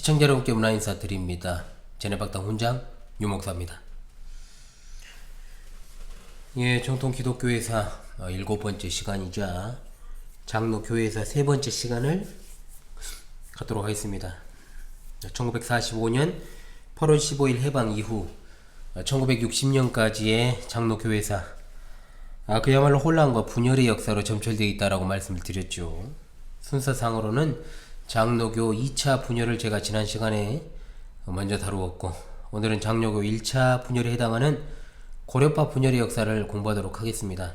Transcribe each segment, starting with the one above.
시청자 여러분께 문화 인사 드립니다. 제네박당 훈장 유목사입니다. 예, 정통 기독교회사 7번째 시간이자 장로교회사 3번째 시간을 갖도록 하겠습니다. 1945년 8월 15일 해방 이후 1960년까지의 장로교회사, 그야말로 혼란과 분열의 역사로 점철되어 있다라고 말씀을 드렸죠. 순서상으로는 장로교 2차 분열을 제가 지난 시간에 먼저 다루었고, 오늘은 장로교 1차 분열에 해당하는 고려파 분열의 역사를 공부하도록 하겠습니다.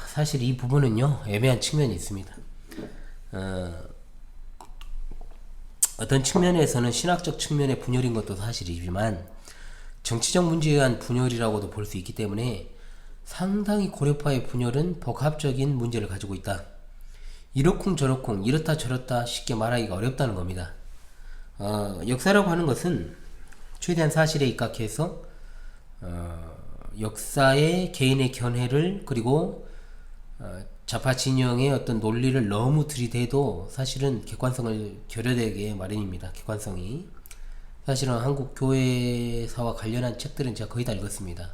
사실 이 부분은요, 애매한 측면이 있습니다. 어떤 측면에서는 신학적 측면의 분열인 것도 사실이지만 정치적 문제에 의한 분열이라고도 볼 수 있기 때문에 상당히 고려파의 분열은 복합적인 문제를 가지고 있다. 이러쿵저러쿵 이렇다 저렇다 쉽게 말하기가 어렵다는 겁니다. 역사라고 하는 것은 최대한 사실에 입각해서 역사의 개인의 견해를, 그리고 좌파 진영의 어떤 논리를 너무 들이대도 사실은 객관성을 결여되게 마련입니다. 객관성이. 사실은 한국 교회사와 관련한 책들은 제가 거의 다 읽었습니다.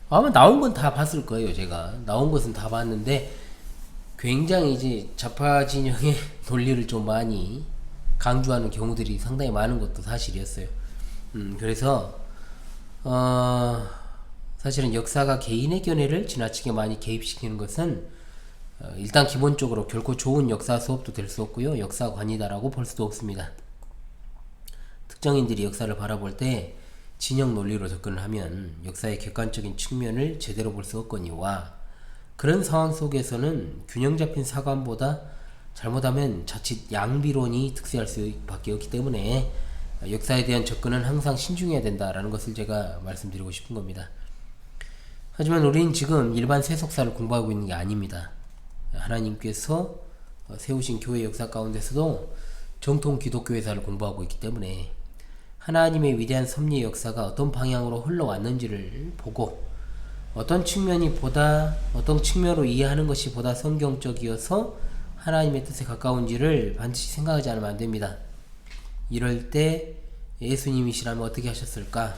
아마 나온 건 다 봤을 거예요. 제가 나온 것은 다 봤는데 굉장히 이제 좌파 진영의 논리를 좀 많이 강조하는 경우들이 상당히 많은 것도 사실이었어요. 그래서 사실은 역사가 개인의 견해를 지나치게 많이 개입시키는 것은 일단 기본적으로 결코 좋은 역사 수업도 될 수 없고요, 역사관이다라고 볼 수도 없습니다. 특정인들이 역사를 바라볼 때 진영 논리로 접근을 하면 역사의 객관적인 측면을 제대로 볼 수 없거니와, 그런 상황 속에서는 균형 잡힌 사관보다 잘못하면 자칫 양비론이 득세할 수밖에 없기 때문에 역사에 대한 접근은 항상 신중해야 된다라는 것을 제가 말씀드리고 싶은 겁니다. 하지만 우리는 지금 일반 세속사를 공부하고 있는 게 아닙니다. 하나님께서 세우신 교회 역사 가운데서도 정통 기독교회사를 공부하고 있기 때문에 하나님의 위대한 섭리의 역사가 어떤 방향으로 흘러왔는지를 보고, 어떤 측면으로 이해하는 것이 보다 성경적이어서 하나님의 뜻에 가까운지를 반드시 생각하지 않으면 안 됩니다. 이럴 때 예수님이시라면 어떻게 하셨을까?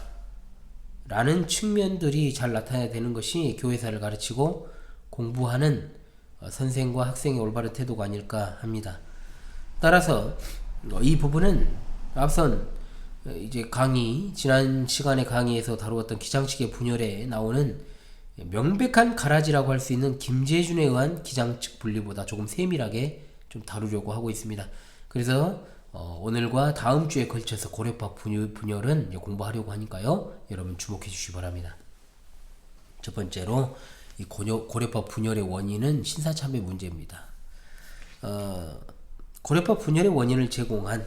라는 측면들이 잘 나타나야 되는 것이 교회사를 가르치고 공부하는 선생과 학생의 올바른 태도가 아닐까 합니다. 따라서 이 부분은 앞선 이제 지난 시간의 강의에서 다루었던 기장측의 분열에 나오는 명백한 가라지라고 할 수 있는 김재준에 의한 기장측 분리보다 조금 세밀하게 좀 다루려고 하고 있습니다. 그래서 오늘과 다음 주에 걸쳐서 고려파 분열은 공부하려고 하니까요, 여러분 주목해 주시기 바랍니다. 첫 번째로 이 고려파 분열의 원인은 신사참배 문제입니다. 고려파 분열의 원인을 제공한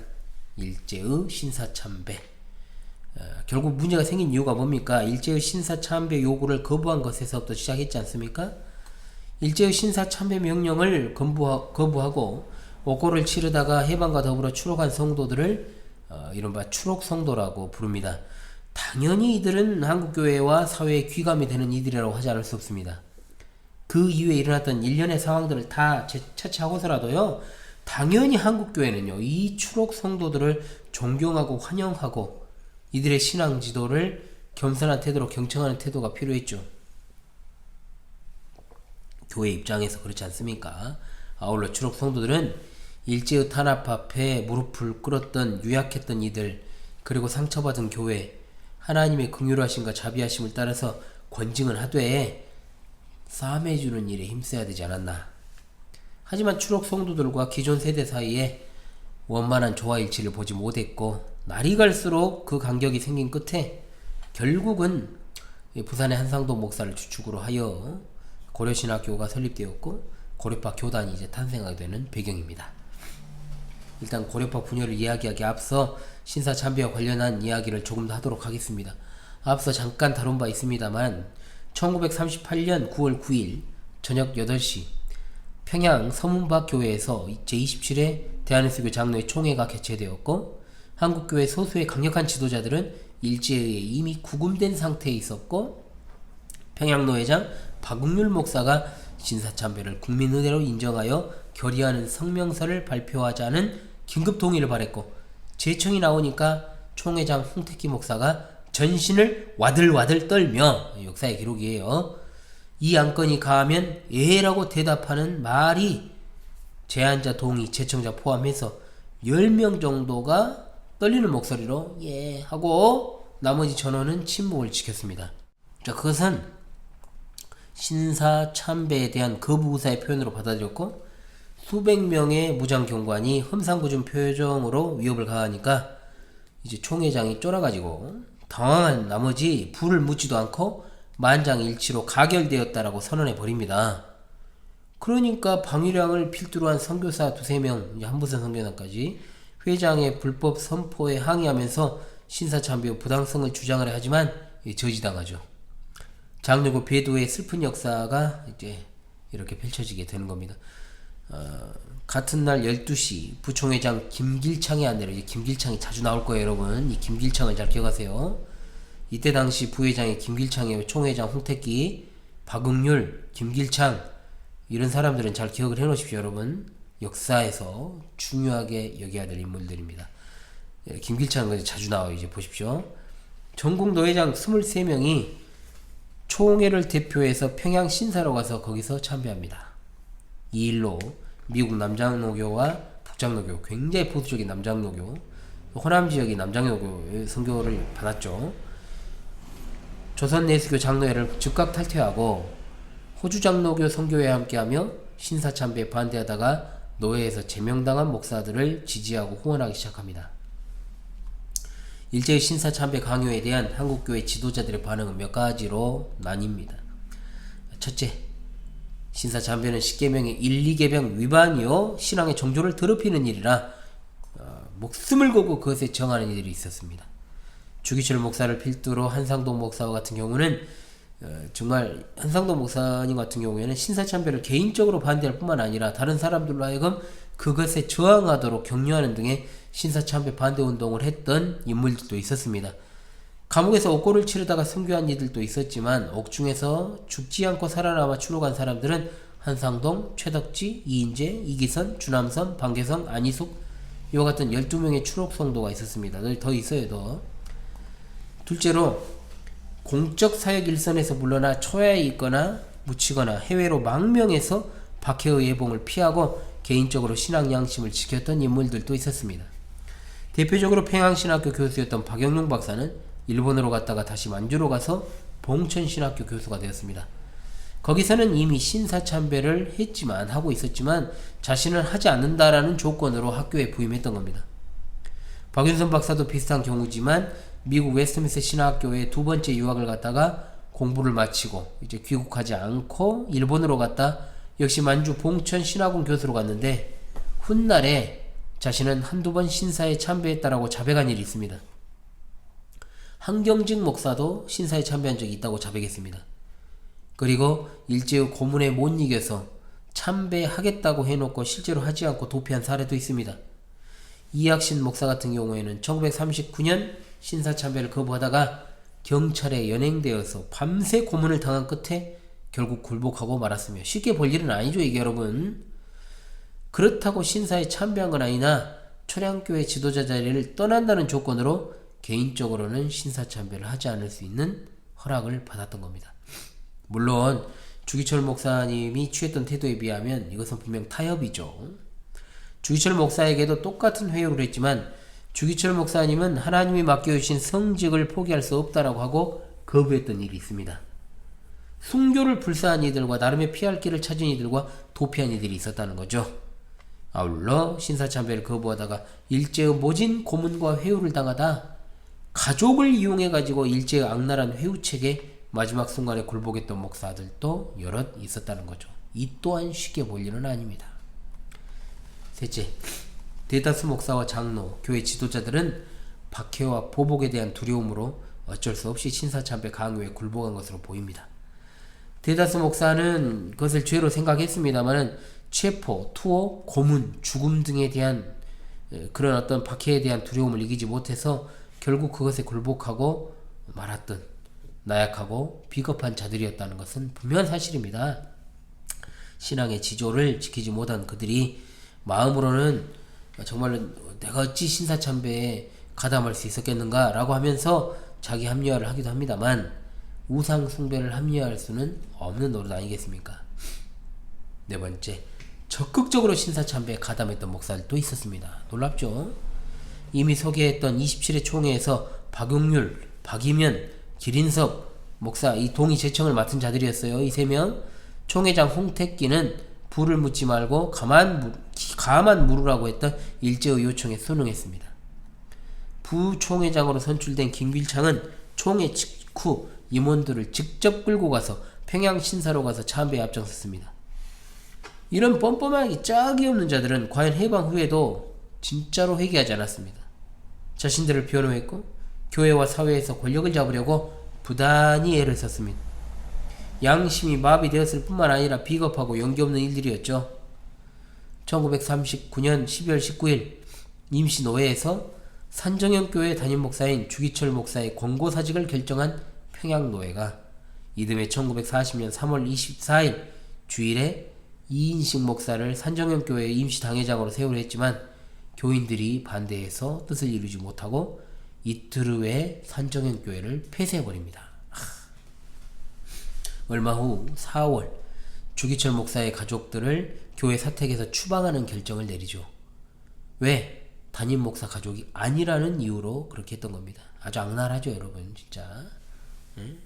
일제의 신사참배, 결국 문제가 생긴 이유가 뭡니까? 일제의 신사참배 요구를 거부한 것에서부터 시작했지 않습니까? 일제의 신사참배 명령을 거부하고 옥고를 치르다가 해방과 더불어 추록한 성도들을 이른바 추록성도라고 부릅니다. 당연히 이들은 한국교회와 사회에 귀감이 되는 이들이라고 하지 않을 수 없습니다. 그 이후에 일어났던 일련의 상황들을 다 차치하고서라도요, 당연히 한국교회는요, 이 추록성도들을 존경하고 환영하고 이들의 신앙 지도를 겸손한 태도로 경청하는 태도가 필요했죠. 교회 입장에서 그렇지 않습니까? 아울러 추록 성도들은 일제의 탄압 앞에 무릎을 꿇었던 유약했던 이들, 그리고 상처받은 교회, 하나님의 긍휼하심과 자비하심을 따라서 권징을 하되 싸매주는 일에 힘써야 되지 않았나. 하지만 추록 성도들과 기존 세대 사이에 원만한 조화일치를 보지 못했고, 날이 갈수록 그 간격이 생긴 끝에 결국은 부산의 한상도 목사를 주축으로 하여 고려신학교가 설립되었고, 고려파 교단이 이제 탄생하게 되는 배경입니다. 일단 고려파 분열을 이야기하기 앞서 신사참배와 관련한 이야기를 조금 더 하도록 하겠습니다. 앞서 잠깐 다룬 바 있습니다만 1938년 9월 9일 저녁 8시 평양 서문박 교회에서 제27회 대한예수교 장로회 총회가 개최되었고, 한국교회 소수의 강력한 지도자들은 일제에 의해 이미 구금된 상태에 있었고, 평양노회장 박웅률 목사가 신사참배를 국민의례로 인정하여 결의하는 성명서를 발표하자는 긴급 동의를 바랬고 재청이 나오니까 총회장 홍택기 목사가 전신을 와들와들 떨며, 역사의 기록이에요, 이 안건이 가하면 예라고 대답하는 말이 제안자, 동의, 재청자 포함해서 10명 정도가 떨리는 목소리로 예 하고 나머지 전원은 침묵을 지켰습니다. 자, 그것은 신사 참배에 대한 거부 의사의 표현으로 받아들였고, 수백 명의 무장경관이 흠상궂은 표정으로 위협을 가하니까 이제 총회장이 쫄아가지고 당황한 나머지 불을 묻지도 않고 만장일치로 가결되었다라고 선언해 버립니다. 그러니까 방위량을 필두로 한 선교사 두세 명, 이제 한부선 선교사까지 회장의 불법 선포에 항의하면서 신사참배의 부당성을 주장을 하지만 저지당하죠. 장로교 배도의 슬픈 역사가 이제 이렇게 펼쳐지게 되는 겁니다. 같은 날 12시 부총회장 김길창의 안내로, 이제 김길창이 자주 나올 거예요, 여러분. 이 김길창을 잘 기억하세요. 이때 당시 부회장이 김길창이에요. 총회장 홍택기, 박응률, 김길창, 이런 사람들은 잘 기억을 해 놓으십시오, 여러분. 역사에서 중요하게 여겨야 될 인물들입니다. 김길창은 자주 나와요. 이제 보십시오. 전국 노회장 23명이 총회를 대표해서 평양 신사로 가서 거기서 참배합니다. 이 일로 미국 남장로교와 북장로교, 굉장히 보수적인 남장로교, 호남 지역의 남장로교의 선교를 받았죠. 조선 내수교 장로회를 즉각 탈퇴하고 호주 장로교 선교회와 함께하며 신사참배에 반대하다가 노회에서 제명당한 목사들을 지지하고 후원하기 시작합니다. 일제의 신사참배 강요에 대한 한국교회 지도자들의 반응은 몇 가지로 나뉩니다. 첫째, 신사참배는 10계명의 1, 2계명 위반이요 신앙의 정조를 더럽히는 일이라 목숨을 걸고 그것에 정하는 이들이 있었습니다. 주기철 목사를 필두로 한상동 목사와 같은 경우는 정말 한상동 목사님 같은 경우에는 신사참배를 개인적으로 반대할 뿐만 아니라 다른 사람들로 하여금 그것에 저항하도록 격려하는 등의 신사참배 반대 운동을 했던 인물들도 있었습니다. 감옥에서 옥고를 치르다가 순교한 이들도 있었지만 옥중에서 죽지 않고 살아남아 추록한 사람들은 한상동, 최덕지, 이인재, 이기선, 주남선, 방계성, 안희숙 이와 같은 12명의 추록 성도가 있었습니다. 더 있어요, 더. 둘째로 공적 사역 일선에서 물러나 초야에 있거나 묻히거나 해외로 망명해서 박해의 예봉을 피하고 개인적으로 신앙 양심을 지켰던 인물들도 있었습니다. 대표적으로 평양신학교 교수였던 박영룡 박사는 일본으로 갔다가 다시 만주로 가서 봉천신학교 교수가 되었습니다. 거기서는 이미 신사참배를 하고 있었지만 자신은 하지 않는다라는 조건으로 학교에 부임했던 겁니다. 박윤선 박사도 비슷한 경우지만 미국 웨스트민스터 신학교에 두 번째 유학을 갔다가 공부를 마치고 이제 귀국하지 않고 일본으로 갔다 역시 만주 봉천 신학원 교수로 갔는데 훗날에 자신은 한두 번 신사에 참배했다라고 자백한 일이 있습니다. 한경직 목사도 신사에 참배한 적이 있다고 자백했습니다. 그리고 일제의 고문에 못 이겨서 참배하겠다고 해놓고 실제로 하지 않고 도피한 사례도 있습니다. 이학신 목사 같은 경우에는 1939년 신사참배를 거부하다가 경찰에 연행되어서 밤새 고문을 당한 끝에 결국 굴복하고 말았으며 쉽게 볼 일은 아니죠, 이게 여러분. 그렇다고 신사에 참배한 건 아니나 초량교회 지도자 자리를 떠난다는 조건으로 개인적으로는 신사참배를 하지 않을 수 있는 허락을 받았던 겁니다. 물론 주기철 목사님이 취했던 태도에 비하면 이것은 분명 타협이죠. 주기철 목사에게도 똑같은 회유를 했지만 주기철 목사님은 하나님이 맡겨주신 성직을 포기할 수 없다라고 하고 거부했던 일이 있습니다. 순교를 불사한 이들과 나름의 피할 길을 찾은 이들과 도피한 이들이 있었다는 거죠. 아울러 신사참배를 거부하다가 일제의 모진 고문과 회유를 당하다 가족을 이용해가지고 일제의 악랄한 회유책에 마지막 순간에 굴복했던 목사들도 여럿 있었다는 거죠. 이 또한 쉽게 볼 일은 아닙니다. 셋째, 대다수 목사와 장로, 교회 지도자들은 박해와 보복에 대한 두려움으로 어쩔 수 없이 신사참배 강요에 굴복한 것으로 보입니다. 대다수 목사는 그것을 죄로 생각했습니다만 체포, 투호, 고문, 죽음 등에 대한 그런 어떤 박해에 대한 두려움을 이기지 못해서 결국 그것에 굴복하고 말았던 나약하고 비겁한 자들이었다는 것은 분명한 사실입니다. 신앙의 지조를 지키지 못한 그들이 마음으로는 정말 내가 어찌 신사참배에 가담할 수 있었겠는가 라고 하면서 자기 합리화를 하기도 합니다만, 우상 숭배를 합리화할 수는 없는 노릇 아니겠습니까? 네 번째, 적극적으로 신사참배에 가담했던 목사들도 있었습니다. 놀랍죠? 이미 소개했던 27회 총회에서 박용률, 박이면, 기린섭 목사, 이 동의 제청을 맡은 자들이었어요. 이 3명. 총회장 홍택기는 부를 묻지 말고 가만 물으라고 했던 일제의 요청에 순응했습니다. 부총회장으로 선출된 김길창은 총회 직후 임원들을 직접 끌고 가서 평양 신사로 가서 참배에 앞장섰습니다. 이런 뻔뻔하게 짝이 없는 자들은 과연 해방 후에도 진짜로 회개하지 않았습니다. 자신들을 변호했고 교회와 사회에서 권력을 잡으려고 부단히 애를 썼습니다. 양심이 마비되었을 뿐만 아니라 비겁하고 용기없는 일들이었죠. 1939년 12월 19일 임시노회에서 산정형교회 담임 목사인 주기철 목사의 권고사직을 결정한 평양노회가 이듬해 1940년 3월 24일 주일에 이인식 목사를 산정형교회 임시당회장으로 세우려 했지만 교인들이 반대해서 뜻을 이루지 못하고 이틀 후에 산정형교회를 폐쇄해버립니다. 얼마 후 4월 주기철 목사의 가족들을 교회 사택에서 추방하는 결정을 내리죠. 왜? 담임 목사 가족이 아니라는 이유로 그렇게 했던 겁니다. 아주 악랄하죠, 여러분. 진짜. 응?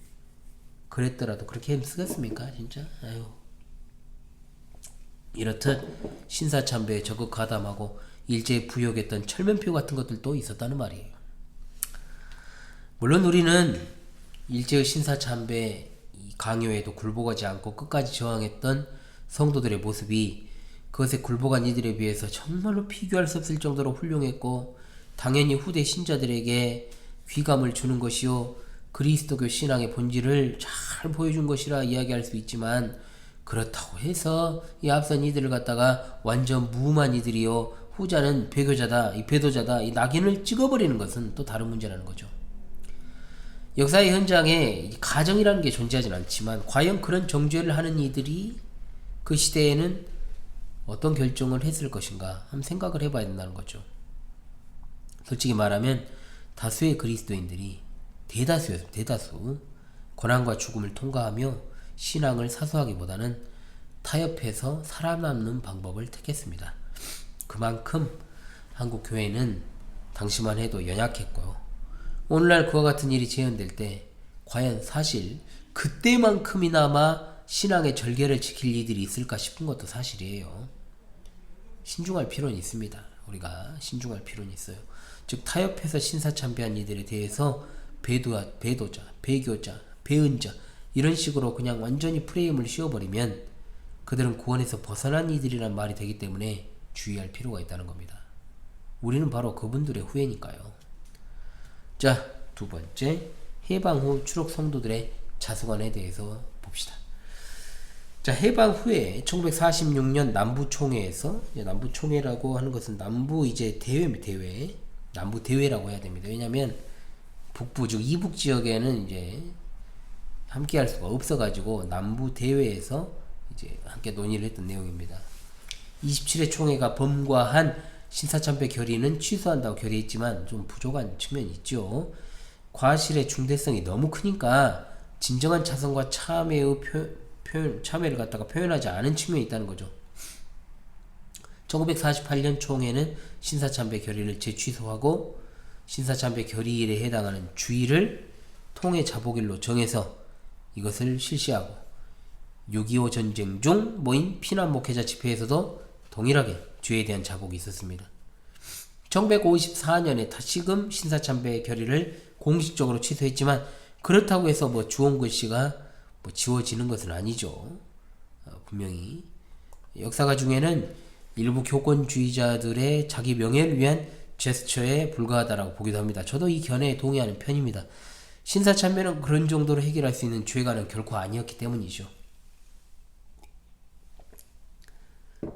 그랬더라도 그렇게 쓰겠습니까? 진짜. 아유. 이렇듯 신사참배에 적극 가담하고 일제에 부역했던 철면표 같은 것들도 있었다는 말이에요. 물론 우리는 일제의 신사참배 강요에도 굴복하지 않고 끝까지 저항했던 성도들의 모습이 그것에 굴복한 이들에 비해서 정말로 비교할 수 없을 정도로 훌륭했고, 당연히 후대 신자들에게 귀감을 주는 것이요 그리스도교 신앙의 본질을 잘 보여준 것이라 이야기할 수 있지만, 그렇다고 해서 이 앞선 이들을 갖다가 완전 무음한 이들이요 후자는 배교자다, 이 배도자다, 이 낙인을 찍어버리는 것은 또 다른 문제라는 거죠. 역사의 현장에 가정이라는 게 존재하진 않지만 과연 그런 정죄를 하는 이들이 그 시대에는 어떤 결정을 했을 것인가 한번 생각을 해봐야 된다는 거죠. 솔직히 말하면 다수의 그리스도인들이 대다수 고난과 죽음을 통과하며 신앙을 사수하기보다는 타협해서 살아남는 방법을 택했습니다. 그만큼 한국 교회는 당시만 해도 연약했고요. 오늘날 그와 같은 일이 재현될 때 과연 사실 그때만큼이나마 신앙의 절개를 지킬 이들이 있을까 싶은 것도 사실이에요. 신중할 필요는 있습니다. 우리가 신중할 필요는 있어요. 즉 타협해서 신사참배한 이들에 대해서 배도자, 배교자, 배은자 이런 식으로 그냥 완전히 프레임을 씌워버리면 그들은 구원에서 벗어난 이들이란 말이 되기 때문에 주의할 필요가 있다는 겁니다. 우리는 바로 그분들의 후예니까요. 자, 두 번째, 해방 후 추록 성도들의 자수관에 대해서 봅시다. 자, 해방 후에 1946년 남부총회에서, 남부총회라고 하는 것은 남부 이제 대회, 남부 대회라고 해야 됩니다. 왜냐하면 북부 즉 이북 지역에는 이제 함께 할 수가 없어가지고 남부 대회에서 이제 함께 논의를 했던 내용입니다. 27회 총회가 범과한 신사참배 결의는 취소한다고 결의했지만 좀 부족한 측면이 있죠. 과실의 중대성이 너무 크니까 진정한 자성과 참회의 참회를 갖다가 표현하지 않은 측면이 있다는 거죠. 1948년 총회는 신사참배 결의를 재취소하고 신사참배 결의일에 해당하는 주일을 통해 자복일로 정해서 이것을 실시하고 6.25 전쟁 중 모인 피난 목회자 집회에서도 동일하게 주에 대한 자복이 있었습니다. 1954년에 다시금 신사참배 결의를 공식적으로 취소했지만 그렇다고 해서 주홍근 씨가 지워지는 것은 아니죠. 분명히 역사가 중에는 일부 교권주의자들의 자기 명예를 위한 제스처에 불과하다라고 보기도 합니다. 저도 이 견해에 동의하는 편입니다. 신사참배는 그런 정도로 해결할 수 있는 죄가는 결코 아니었기 때문이죠.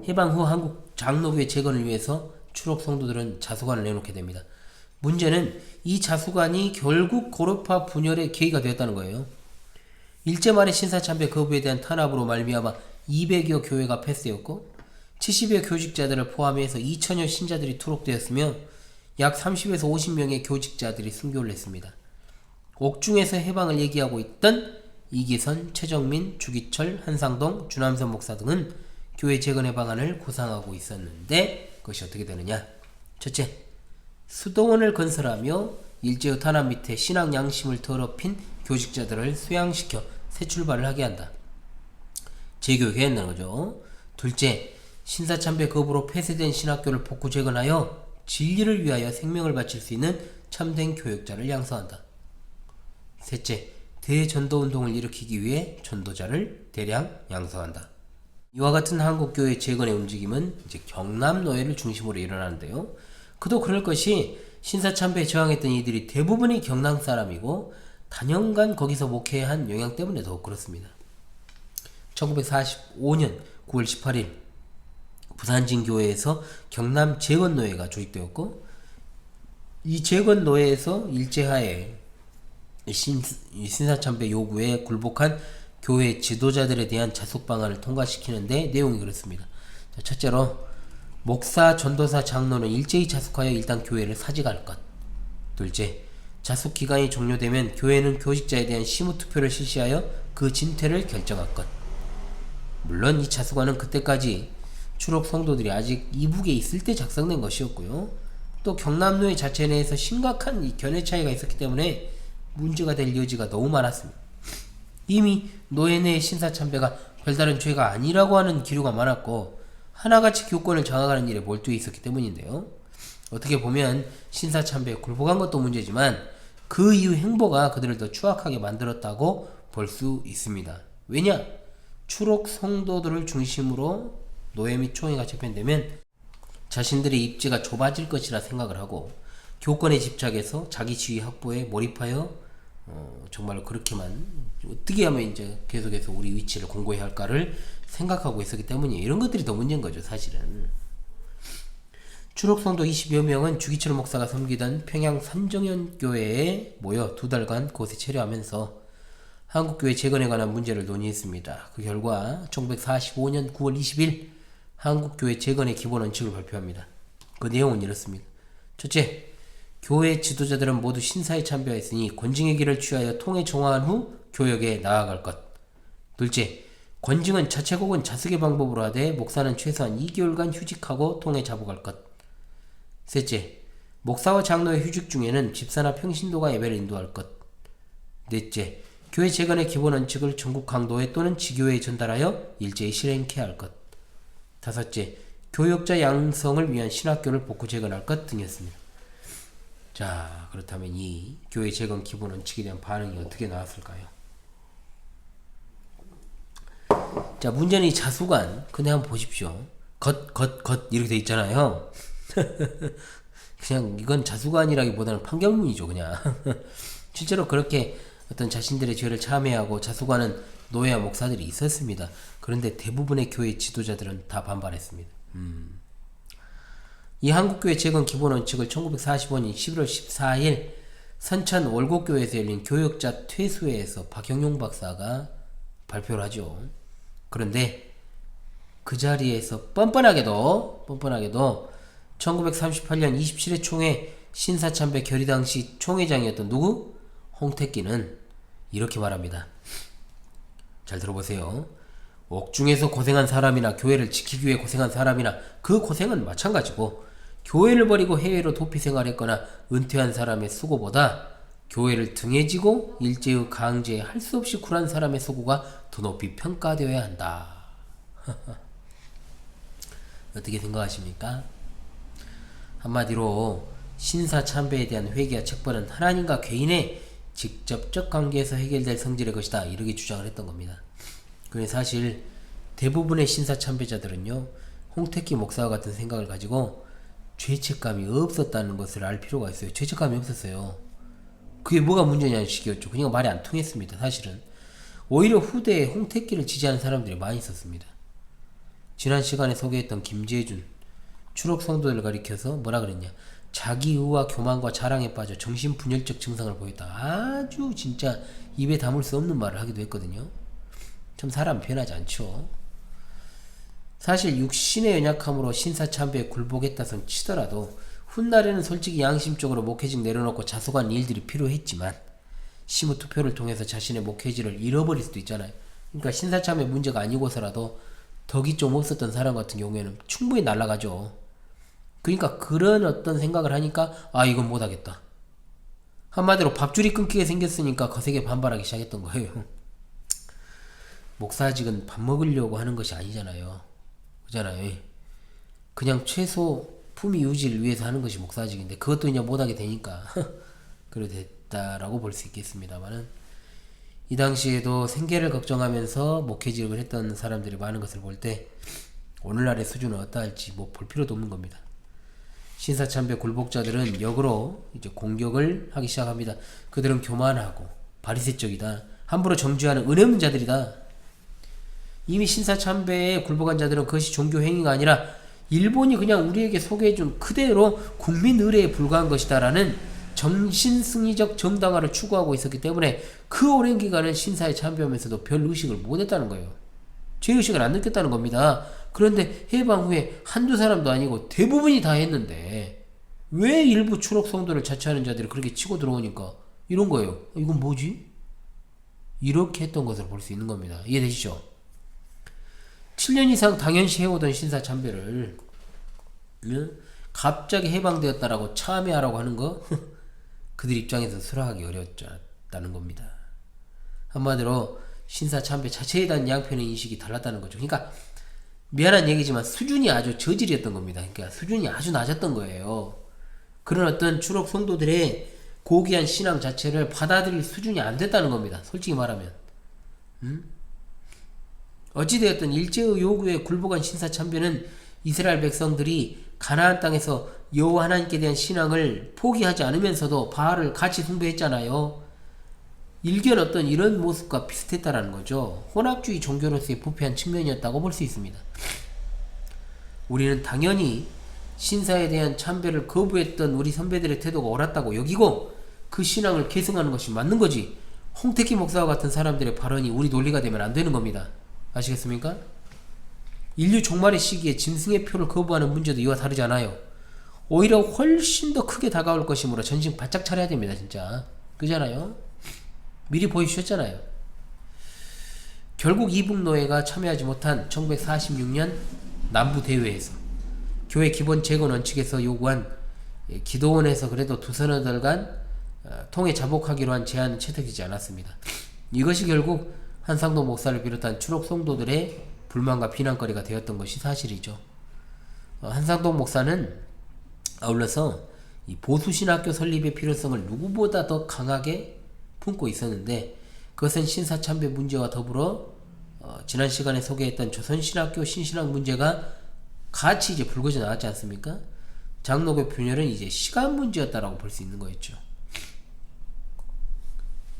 해방 후 한국 장로교회 재건을 위해서 추록 성도들은 자수관을 내놓게 됩니다. 문제는 이 자수관이 결국 고르파 분열의 계기가 되었다는 거예요. 일제 말의 신사참배 거부에 대한 탄압으로 말미암아 200여 교회가 폐쇄되었고 70여 교직자들을 포함해서 2천여 신자들이 투록되었으며 약 30에서 50명의 교직자들이 순교를 했습니다. 옥중에서 해방을 얘기하고 있던 이기선, 최정민, 주기철, 한상동, 주남선 목사 등은 교회 재건 해방안을 구상하고 있었는데 그것이 어떻게 되느냐. 첫째, 수도원을 건설하며 일제의 탄압 밑에 신앙 양심을 더럽힌 교직자들을 수양시켜 새 출발을 하게 한다. 재교육해야 한다는 거죠. 둘째, 신사참배 거부로 폐쇄된 신학교를 복구 재건하여 진리를 위하여 생명을 바칠 수 있는 참된 교역자를 양성한다. 셋째, 대전도운동을 일으키기 위해 전도자를 대량 양성한다. 이와 같은 한국교회 재건의 움직임은 이제 경남노예를 중심으로 일어나는데요. 그도 그럴 것이 신사참배에 저항했던 이들이 대부분이 경남 사람이고 단연간 거기서 목회한 영향 때문에 더욱 그렇습니다. 1945년 9월 18일 부산진교회에서 경남 재건노예가 조직되었고 이 재건노예에서 일제하에 신사참배 요구에 굴복한 교회 지도자들에 대한 자숙 방안을 통과시키는데 내용이 그렇습니다. 첫째로 목사, 전도사, 장로는 일제히 자숙하여 일단 교회를 사직할 것. 둘째, 자숙 기간이 종료되면 교회는 교직자에 대한 심의투표를 실시하여 그 진퇴를 결정할 것. 물론 이 자숙안은 그때까지 추록 성도들이 아직 이북에 있을 때 작성된 것이었고요. 또 경남노예 자체 내에서 심각한 이 견해 차이가 있었기 때문에 문제가 될 여지가 너무 많았습니다. 이미 노예 내의 신사참배가 별다른 죄가 아니라고 하는 기류가 많았고 하나같이 교권을 장악하는 일에 몰두해 있었기 때문인데요. 어떻게 보면 신사참배에 굴복한 것도 문제지만 그 이후 행보가 그들을 더 추악하게 만들었다고 볼 수 있습니다. 왜냐? 추록 성도들을 중심으로 노예 및 총회가 재편되면 자신들의 입지가 좁아질 것이라 생각을 하고 교권에 집착해서 자기 지위 확보에 몰입하여 정말로 그렇게만 어떻게 하면 이제 계속해서 우리 위치를 공고히 할까를 생각하고 있었기 때문이에요. 이런 것들이 더 문제인 거죠, 사실은. 추록성도 20여 명은 주기철 목사가 섬기던 평양 산정연교회에 모여 2달간 곳에 체류하면서 한국교회 재건에 관한 문제를 논의했습니다. 그 결과 1945년 9월 20일 한국교회 재건의 기본 원칙을 발표합니다. 그 내용은 이렇습니다. 첫째, 교회 지도자들은 모두 신사에 참배하였으니 권징의 길을 취하여 통에 정화한 후 교역에 나아갈 것. 둘째, 권징은 자책 혹은 자숙의 방법으로 하되 목사는 최소한 2개월간 휴직하고 통에 잡아갈 것. 셋째, 목사와 장로의 휴직 중에는 집사나 평신도가 예배를 인도할 것. 넷째, 교회 재건의 기본 원칙을 전국 강도회 또는 지교회에 전달하여 일제히 실행케 할 것. 다섯째, 교역자 양성을 위한 신학교를 복구 재건할 것 등이었습니다. 자, 그렇다면 이 교회 재건 기본 원칙에 대한 반응이 어떻게 나왔을까요? 자, 문제는 이 자수관. 근데 한번 보십시오. 겉 이렇게 돼 있잖아요. 그냥 이건 자수관이라기보다는 판결문이죠, 그냥. 실제로 그렇게 어떤 자신들의 죄를 참회하고 자수관은 노예와 목사들이 있었습니다. 그런데 대부분의 교회 지도자들은 다 반발했습니다. 이 한국교회 재건 기본 원칙을 1945년 11월 14일 선천 월곡교회에서 열린 교역자 퇴소회에서 박영용 박사가 발표를 하죠. 그런데 그 자리에서 뻔뻔하게도 1938년 27회 총회 신사참배 결의 당시 총회장이었던 누구? 홍택기는 이렇게 말합니다. 잘 들어보세요. 옥중에서 고생한 사람이나 교회를 지키기 위해 고생한 사람이나 그 고생은 마찬가지고 교회를 버리고 해외로 도피 생활했거나 은퇴한 사람의 수고보다 교회를 등에 지고 일제의 강제에 할 수 없이 굴한 사람의 수고가 더 높이 평가되어야 한다. 어떻게 생각하십니까? 한마디로 신사참배에 대한 회개와 책벌은 하나님과 개인의 직접적 관계에서 해결될 성질의 것이다, 이렇게 주장을 했던 겁니다. 그런데 사실 대부분의 신사참배자들은요, 홍택기 목사와 같은 생각을 가지고 죄책감이 없었다는 것을 알 필요가 있어요. 죄책감이 없었어요. 그게 뭐가 문제냐는 식이었죠. 그냥 말이 안 통했습니다. 사실은 오히려 후대에 홍택기를 지지하는 사람들이 많이 있었습니다. 지난 시간에 소개했던 김재준, 추록 성도들을 가리켜서 뭐라 그랬냐, 자기의와 교만과 자랑에 빠져 정신분열적 증상을 보였다. 아주 진짜 입에 담을 수 없는 말을 하기도 했거든요. 참 사람 변하지 않죠. 사실 육신의 연약함으로 신사참배에 굴복했다 손 치더라도 훗날에는 솔직히 양심적으로 목회직 내려놓고 자숙한 일들이 필요했지만 심우투표를 통해서 자신의 목회지를 잃어버릴 수도 있잖아요. 그러니까 신사참배 문제가 아니고서라도 덕이 좀 없었던 사람 같은 경우에는 충분히 날아가죠. 그러니까 그런 어떤 생각을 하니까 이건 못하겠다. 한마디로 밥줄이 끊기게 생겼으니까 거세게 반발하기 시작했던 거예요. 목사직은 밥 먹으려고 하는 것이 아니잖아요. 그잖아요. 그냥 최소 품위 유지를 위해서 하는 것이 목사직인데 그것도 이제 못하게 되니까 그래 됐다라고 볼 수 있겠습니다만은, 이 당시에도 생계를 걱정하면서 목회직을 했던 사람들이 많은 것을 볼 때 오늘날의 수준은 어떠할지 뭐 볼 필요도 없는 겁니다. 신사참배 굴복자들은 역으로 이제 공격을 하기 시작합니다. 그들은 교만하고 바리새적이다, 함부로 정죄하는 은혜문자들이다. 이미 신사참배에 굴복한 자들은 그것이 종교 행위가 아니라 일본이 그냥 우리에게 소개해준 그대로 국민 의례에 불과한 것이다 라는 정신승리적 정당화를 추구하고 있었기 때문에 그 오랜 기간은 신사에 참배하면서도 별 의식을 못했다는 거예요. 죄의식을 안 느꼈다는 겁니다. 그런데 해방 후에 한두 사람도 아니고 대부분이 다 했는데 왜 일부 추록 성도를 자처하는 자들이 그렇게 치고 들어오니까 이런 거예요. 이건 뭐지? 이렇게 했던 것을 볼 수 있는 겁니다. 이해되시죠? 7년 이상 당연시 해오던 신사 참배를 갑자기 해방되었다라고 참여하라고 하는 거 그들 입장에서 수락하기 어려웠다는 겁니다. 한마디로 신사 참배 자체에 대한 양편의 인식이 달랐다는 거죠. 그러니까 미안한 얘기지만 수준이 아주 저질이었던 겁니다. 그러니까 수준이 아주 낮았던 거예요. 그런 어떤 추록 성도들의 고귀한 신앙 자체를 받아들일 수준이 안 됐다는 겁니다. 솔직히 말하면. 어찌되었든 일제의 요구에 굴복한 신사 참배는 이스라엘 백성들이 가나안 땅에서 여호와 하나님께 대한 신앙을 포기하지 않으면서도 바알을 같이 숭배했잖아요. 일견 어떤 이런 모습과 비슷했다라는 거죠. 혼합주의 종교로서의 부패한 측면이었다고 볼 수 있습니다. 우리는 당연히 신사에 대한 참배를 거부했던 우리 선배들의 태도가 옳았다고 여기고 그 신앙을 계승하는 것이 맞는 거지, 홍택희 목사와 같은 사람들의 발언이 우리 논리가 되면 안 되는 겁니다. 아시겠습니까? 인류 종말의 시기에 짐승의 표를 거부하는 문제도 이와 다르지 않아요. 오히려 훨씬 더 크게 다가올 것이므로 전신 바짝 차려야 됩니다. 진짜 그잖아요. 미리 보여주셨잖아요. 결국 이북노예가 참여하지 못한 1946년 남부대회에서 교회 기본 재건 원칙에서 요구한 기도원에서 그래도 두서너 달간 통해 자복하기로 한 제안은 채택되지 않았습니다. 이것이 결국 한상도 목사를 비롯한 추록 성도들의 불만과 비난거리가 되었던 것이 사실이죠. 한상동 목사는 아울러서 이 보수신학교 설립의 필요성을 누구보다 더 강하게 품고 있었는데, 그것은 신사참배 문제와 더불어 지난 시간에 소개했던 조선신학교 신신학 문제가 같이 이제 불거져 나왔지 않습니까? 장로교 분열은 이제 시간 문제였다라고 볼 수 있는 거였죠.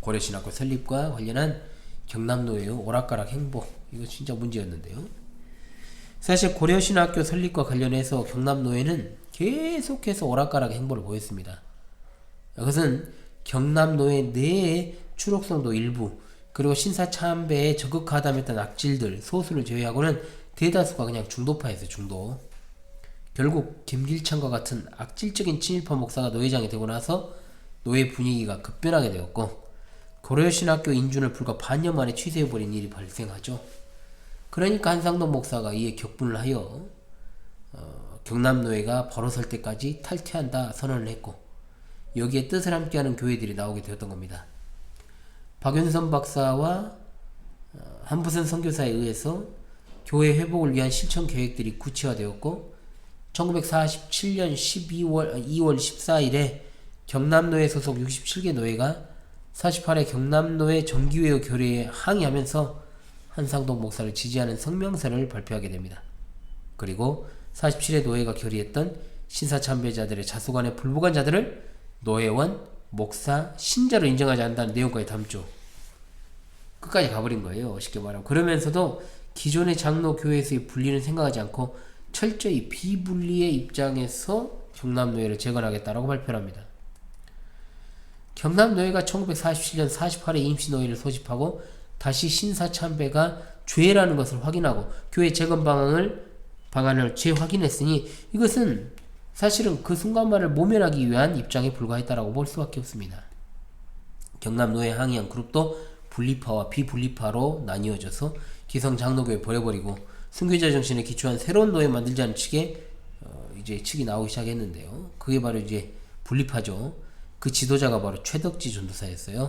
고려신학교 설립과 관련한 경남노예의 오락가락 행보, 이거 진짜 문제였는데요. 사실 고려신학교 설립과 관련해서 경남노예는 계속해서 오락가락 행보를 보였습니다. 그것은 경남노예 내의 추록성도 일부, 그리고 신사참배에 적극하다했던 악질들 소수를 제외하고는 대다수가 그냥 중도파였어요. 중도. 결국 김길창과 같은 악질적인 친일파 목사가 노회장이 되고 나서 노예 분위기가 급변하게 되었고, 고려신학교 인준을 불과 반년 만에 취소해버린 일이 발생하죠. 그러니까 한상동 목사가 이에 격분을 하여 경남노예가 바로 설 때까지 탈퇴한다 선언을 했고, 여기에 뜻을 함께하는 교회들이 나오게 되었던 겁니다. 박윤선 박사와 한부선 선교사에 의해서 교회 회복을 위한 실천 계획들이 구체화되었고, 1947년 2월 14일에 경남노예 소속 67개 노예가 48회 경남노예 정기회의 결의에 항의하면서 한상동 목사를 지지하는 성명서를 발표하게 됩니다. 그리고 47회 노예가 결의했던 신사참배자들의 자수관에 불복한 자들을 노예원, 목사, 신자로 인정하지 않는다는 내용까지 담죠. 끝까지 가버린 거예요. 쉽게 말하면. 그러면서도 기존의 장로교회에서의 분리는 생각하지 않고 철저히 비분리의 입장에서 경남노예를 재건하겠다라고 발표합니다. 경남노예가 1947년 48회 임시노예를 소집하고 다시 신사참배가 죄라는 것을 확인하고 교회 재건 방안을 방안을 재확인했으니 이것은 사실은 그 순간만을 모면하기 위한 입장에 불과했다라고 볼 수밖에 없습니다. 경남노회 항의한 그룹도 분리파와 비분리파로 나뉘어져서 기성 장로교회 버려버리고 순교자 정신에 기초한 새로운 노회 만들자는 이제 측이 나오기 시작했는데요. 그게 바로 이제 분리파죠. 그 지도자가 바로 최덕지 전도사였어요.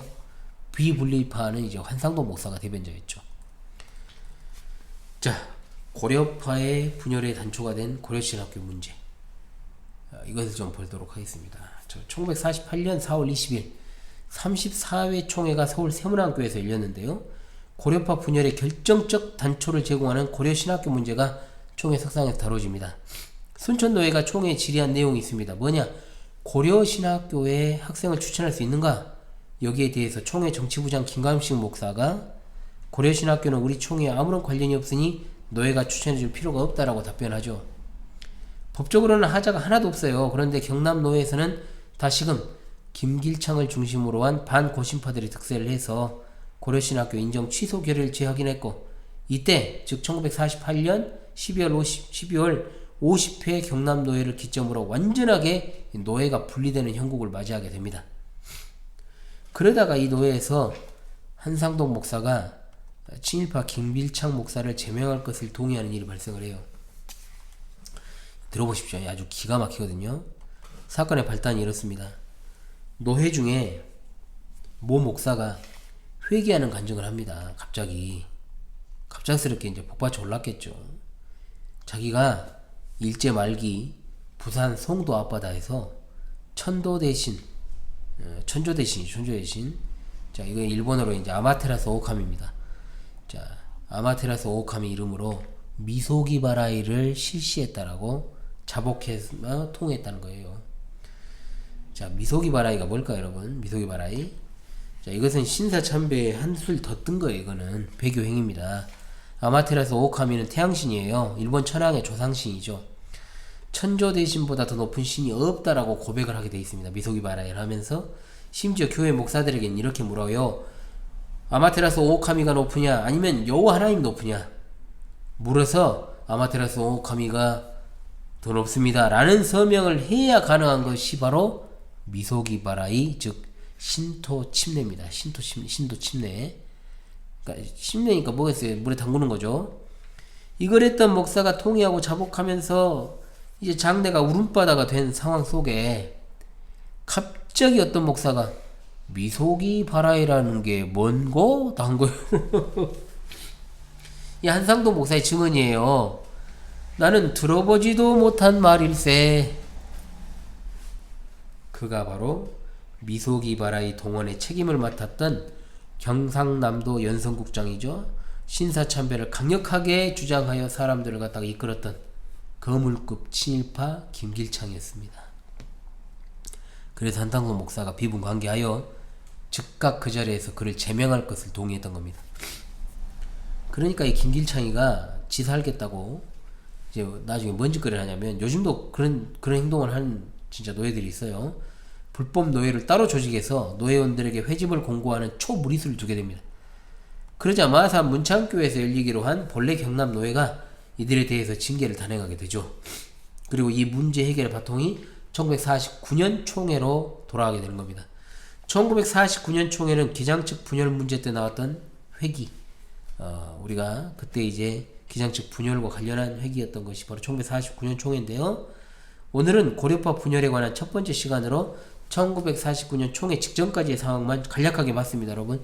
비분리파는 이제 환상도 목사가 대변자였죠. 자, 고려파의 분열의 단초가 된 고려신학교 문제. 이것을 좀 보도록 하겠습니다. 1948년 4월 20일 34회 총회가 서울 세문안교에서 열렸는데요. 고려파 분열의 결정적 단초를 제공하는 고려신학교 문제가 총회 석상에서 다뤄집니다. 순천노회가 총회에 질의한 내용이 있습니다. 뭐냐? 고려신학교에 학생을 추천할 수 있는가? 여기에 대해서 총회 정치부장 김감식 목사가 고려신학교는 우리 총회에 아무런 관련이 없으니 노회가 추천해줄 필요가 없다라고 답변하죠. 법적으로는 하자가 하나도 없어요. 그런데 경남노회에서는 다시금 김길창을 중심으로 한 반고신파들이 득세를 해서 고려신학교 인정 취소 결의를 재확인했고, 이때 즉 1948년 12월 50회 경남노회를 기점으로 완전하게 노회가 분리되는 형국을 맞이하게 됩니다. 그러다가 이 노회에서 한상동 목사가 친일파 김길창 목사를 제명할 것을 동의하는 일이 발생을 해요. 들어보십시오. 아주 기가 막히거든요. 사건의 발단이 이렇습니다. 노회 중에 모 목사가 회개하는 간증을 합니다. 갑작스럽게 이제 복받쳐 올랐겠죠. 자기가 일제 말기 부산 송도 앞바다에서 천조 대신. 자, 이거 일본어로 이제 아마테라스 오오카미입니다. 자, 아마테라스 오오카미 이름으로 미소기 바라이를 실시했다라고 자복해서 통했다는 거예요. 자, 미소기 바라이가 뭘까요, 여러분? 미소기 바라이. 자, 이것은 신사참배에 한술 더 뜬 거예요. 이거는 배교행입니다. 아마테라스 오오카미는 태양신이에요. 일본 천황의 조상신이죠. 천조 대신보다 더 높은 신이 없다라고 고백을 하게 되어 있습니다. 미소기 바라이를 하면서 심지어 교회 목사들에게는 이렇게 물어요. 아마테라스 오오카미가 높으냐 아니면 여호와 하나님 높으냐 물어서 아마테라스 오오카미가 더 높습니다 라는 서명을 해야 가능한 것이 바로 미소기 바라이, 즉 신토 침례입니다. 신도 침례. 그러니까 침례니까 뭐겠어요? 물에 담그는 거죠. 이걸 했던 목사가 통회하고 자복하면서 이제 장례가 울음바다가 된 상황 속에 갑자기 어떤 목사가 미소기 바라이라는 게 뭔고? 한 거예요. 이 한상도 목사의 증언이에요. 나는 들어보지도 못한 말일세. 그가 바로 미소기 바라이 동원의 책임을 맡았던 경상남도 연성국장이죠. 신사참배를 강력하게 주장하여 사람들을 갖다가 이끌었던 거물급 친일파 김길창이었습니다. 그래서 한상도 목사가 비분관계하여 즉각 그 자리에서 그를 제명할 것을 동의했던 겁니다. 그러니까 이 김길창이가 지 살겠다고 이제 나중에 뭔 짓거리를 하냐면, 요즘도 그런 행동을 하는 진짜 노예들이 있어요. 불법 노예를 따로 조직해서 노예원들에게 회집을 공고하는 초무리수를 두게 됩니다. 그러자 마산 문창교에서 열리기로 한 본래 경남노회가 이들에 대해서 징계를 단행하게 되죠. 그리고 이 문제 해결의 바통이 1949년 총회로 돌아가게 되는 겁니다. 1949년 총회는 기장측 분열 문제 때 나왔던 회기, 우리가 그때 이제 기장측 분열과 관련한 회기였던 것이 바로 1949년 총회인데요. 오늘은 고려파 분열에 관한 첫 번째 시간으로 1949년 총회 직전까지의 상황만 간략하게 봤습니다. 여러분,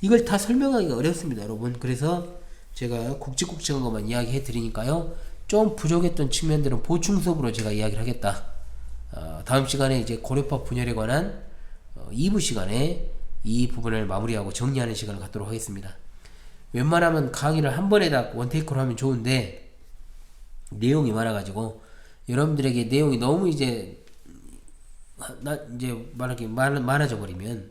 이걸 다 설명하기가 어렵습니다. 여러분, 그래서 제가 굵직굵직한 것만 이야기해 드리니까요, 좀 부족했던 측면들은 보충 수업으로 제가 이야기를 하겠다. 다음 시간에 이제 고려파 분열에 관한 2부 시간에 이 부분을 마무리하고 정리하는 시간을 갖도록 하겠습니다. 웬만하면 강의를 한 번에 다 원테이크로 하면 좋은데 내용이 많아가지고 여러분들에게 내용이 너무 이제 말하기 많아져 버리면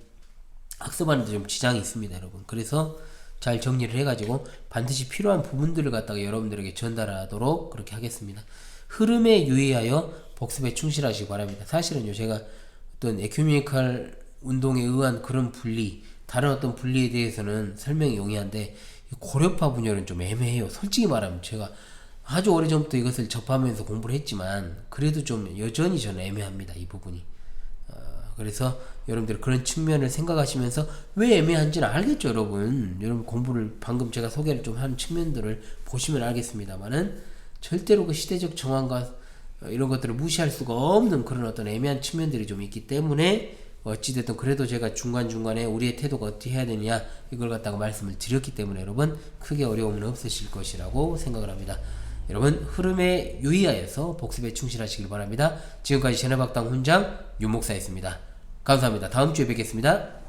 학습하는데 좀 지장이 있습니다, 여러분. 그래서 잘 정리를 해가지고 반드시 필요한 부분들을 갖다가 여러분들에게 전달하도록 그렇게 하겠습니다. 흐름에 유의하여 복습에 충실하시기 바랍니다. 사실은요, 제가 어떤 에큐메니컬 운동에 의한 그런 분리, 다른 어떤 분리에 대해서는 설명이 용이한데 고려파 분열은 좀 애매해요. 솔직히 말하면 제가 아주 오래전부터 이것을 접하면서 공부를 했지만 그래도 좀 여전히 저는 애매합니다. 이 부분이. 그래서 여러분들 그런 측면을 생각하시면서 왜 애매한지는 알겠죠, 여러분. 여러분 공부를 방금 제가 소개를 좀 한 측면들을 보시면 알겠습니다만은 절대로 그 시대적 정황과 이런 것들을 무시할 수가 없는 그런 어떤 애매한 측면들이 좀 있기 때문에 어찌됐든 그래도 제가 중간중간에 우리의 태도가 어떻게 해야 되느냐 이걸 갖다가 말씀을 드렸기 때문에 여러분 크게 어려움은 없으실 것이라고 생각을 합니다. 여러분 흐름에 유의하여서 복습에 충실하시길 바랍니다. 지금까지 제네박당 훈장 윤목사였습니다. 감사합니다. 다음 주에 뵙겠습니다.